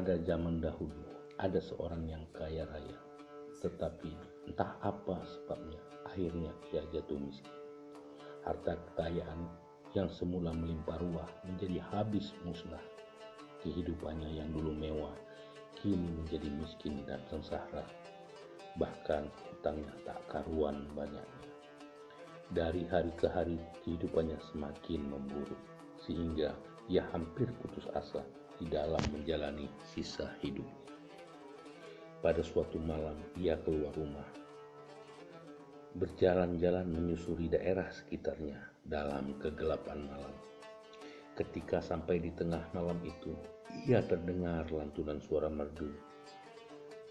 Pada zaman dahulu ada seorang yang kaya raya, tetapi entah apa sebabnya akhirnya ia jatuh miskin. Harta kekayaan yang semula melimpah ruah menjadi habis musnah. Kehidupannya yang dulu mewah kini menjadi miskin dan sengsara. Bahkan hutangnya tak karuan banyaknya. Dari hari ke hari kehidupannya semakin memburuk, sehingga ia hampir putus asa di dalam menjalani sisa hidup. Pada suatu malam ia keluar rumah, berjalan-jalan menyusuri daerah sekitarnya dalam kegelapan malam. Ketika sampai di tengah malam itu, ia terdengar lantunan suara merdu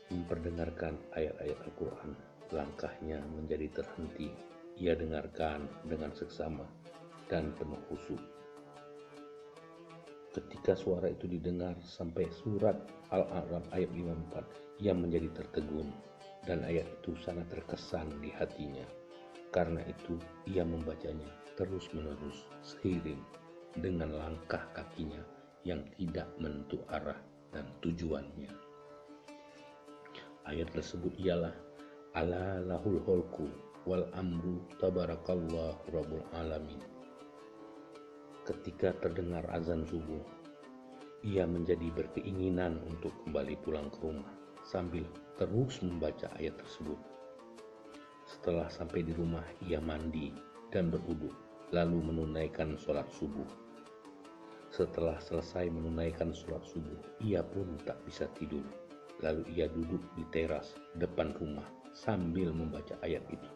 memperdengarkan ayat-ayat Al-Quran. Langkahnya menjadi terhenti. Ia dengarkan dengan seksama dan penuh khusyuk. Ketika suara itu didengar sampai surat Al-A'raf ayat 54, ia menjadi tertegun dan ayat itu sangat terkesan di hatinya. Karena itu ia membacanya terus-menerus seiring dengan langkah kakinya yang tidak menentu arah dan tujuannya. Ayat tersebut ialah ala lahul holku wal amru tabarakallahu rabbul alamin. Ketika terdengar azan subuh, ia menjadi berkeinginan untuk kembali pulang ke rumah sambil terus membaca ayat tersebut. Setelah sampai di rumah, ia mandi dan berwudu, lalu menunaikan sholat subuh. Setelah selesai menunaikan sholat subuh, ia pun tak bisa tidur. Lalu ia duduk di teras depan rumah sambil membaca ayat itu.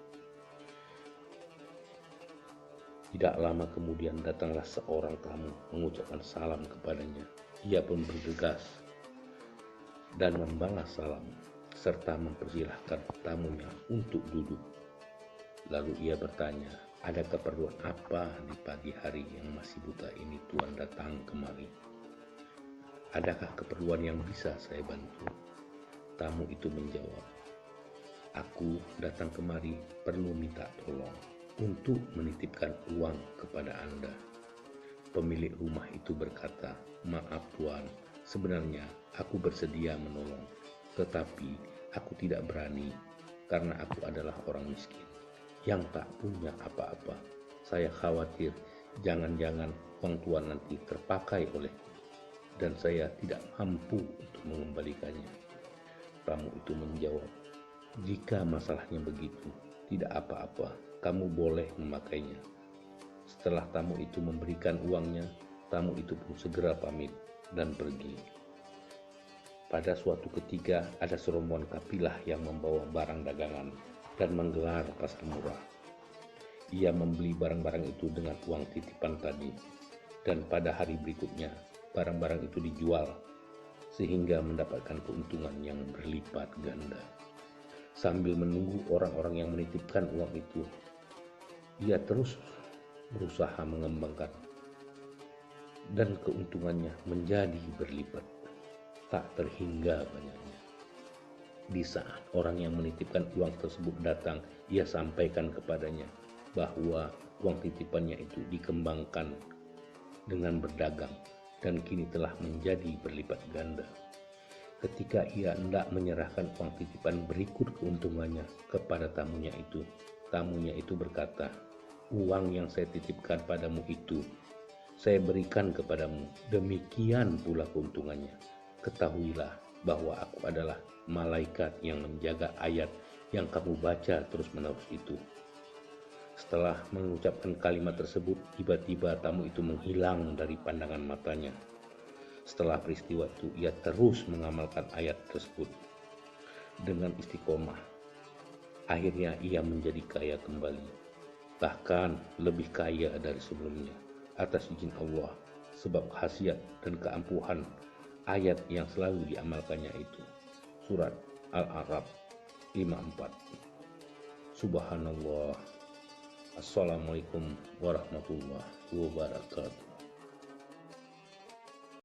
Tidak lama kemudian datanglah seorang tamu mengucapkan salam kepadanya. Ia pun bergegas dan membalas salam serta mempersilahkan tamunya untuk duduk. Lalu ia bertanya, ada keperluan apa di pagi hari yang masih buta ini Tuan datang kemari? Adakah keperluan yang bisa saya bantu? Tamu itu menjawab, aku datang kemari perlu minta tolong untuk menitipkan uang kepada Anda. Pemilik rumah itu berkata, maaf Tuan, sebenarnya aku bersedia menolong, tetapi aku tidak berani karena aku adalah orang miskin yang tak punya apa-apa. Saya khawatir jangan-jangan uang Tuan nanti terpakai olehku dan saya tidak mampu untuk mengembalikannya. Tamu itu menjawab, jika masalahnya begitu, tidak apa-apa, kamu boleh memakainya. Setelah tamu itu memberikan uangnya, tamu itu pun segera pamit dan pergi. Pada suatu ketika ada serombongan kafilah yang membawa barang dagangan dan menggelar pasar murah. Ia membeli barang-barang itu dengan uang titipan tadi, dan pada hari berikutnya barang-barang itu dijual sehingga mendapatkan keuntungan yang berlipat ganda. Sambil menunggu orang-orang yang menitipkan uang itu, ia terus berusaha mengembangkan dan keuntungannya menjadi berlipat, tak terhingga banyaknya. Di saat orang yang menitipkan uang tersebut datang, ia sampaikan kepadanya bahwa uang titipannya itu dikembangkan dengan berdagang dan kini telah menjadi berlipat ganda. Ketika ia hendak menyerahkan uang titipan berikut keuntungannya kepada tamunya itu berkata, uang yang saya titipkan padamu itu saya berikan kepadamu, demikian pula keuntungannya. Ketahuilah bahwa aku adalah malaikat yang menjaga ayat yang kamu baca terus-menerus itu. Setelah mengucapkan kalimat tersebut, tiba-tiba tamu itu menghilang dari pandangan matanya. Setelah peristiwa itu, ia terus mengamalkan ayat tersebut dengan istiqomah. Akhirnya ia menjadi kaya kembali, bahkan lebih kaya dari sebelumnya atas izin Allah, sebab khasiat dan keampuhan ayat yang selalu diamalkannya itu. Surat Al-A'raf 54. Subhanallah. Assalamualaikum warahmatullahi wabarakatuh.